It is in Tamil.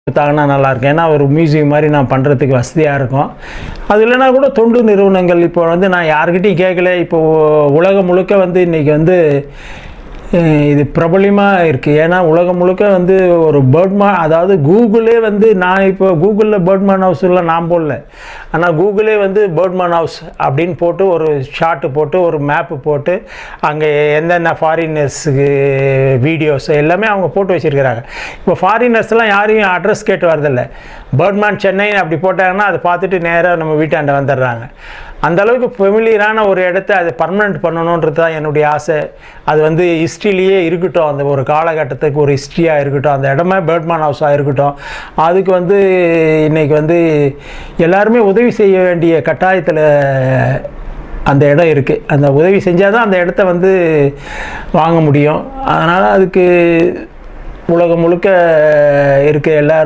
கொடுத்தாங்கன்னா நல்லாயிருக்கும். ஏன்னா ஒரு மியூசியம் மாதிரி நான் பண்ணுறதுக்கு வசதியாக இருக்கும். அது இல்லைனா கூட தொண்டு நிறுவனங்கள் இப்போ வந்து நான் யாருக்கிட்டையும் கேட்கல. இப்போது உலகம் முழுக்க வந்து இன்றைக்கி வந்து இது பிரபலியமாக இருக்குது. ஏன்னா உலகம் முழுக்க வந்து ஒரு பேர்ட்மான், அதாவது கூகுளே வந்து, நான் இப்போ கூகுளில் பேர்ட்மான் ஹவுஸ்லாம் நான் போடல, ஆனால் கூகுளே வந்து பேர்ட்மான் ஹவுஸ் அப்படின்னு போட்டு ஒரு ஷார்ட்டு போட்டு ஒரு மேப்பு போட்டு அங்கே என்னென்ன ஃபாரினர்ஸுக்கு வீடியோஸ் எல்லாமே அவங்க போட்டு வச்சுருக்கிறாங்க. இப்போ ஃபாரினர்ஸ்லாம் யாரையும் அட்ரஸ் கேட்டு வரதில்லை. பேர்ட்மான் சென்னை அப்படி போட்டாங்கன்னா அதை பார்த்துட்டு நேராக நம்ம வீட்டாண்ட வந்துடுறாங்க. அந்தளவுக்கு ஃபெமிலியரான ஒரு இடத்த அதை பர்மனெண்ட் பண்ணணுன்றது தான் என்னுடைய ஆசை. அது வந்து ஹிஸ்ட்ரியிலேயே இருக்கட்டும், அந்த ஒரு காலகட்டத்துக்கு ஒரு ஹிஸ்ட்ரியாக இருக்கட்டும், அந்த இடமே பேர்ட்மான் ஹவுஸாக இருக்கட்டும். அதுக்கு வந்து இன்றைக்கி வந்து எல்லாருமே உதவி செய்ய வேண்டிய கட்டாயத்தில் அந்த இடம் இருக்குது. அந்த உதவி செஞ்சால் தான் அந்த இடத்த வந்து வாங்க முடியும். அதனால் அதுக்கு உலகம் முழுக்க இருக்க எல்லாரும்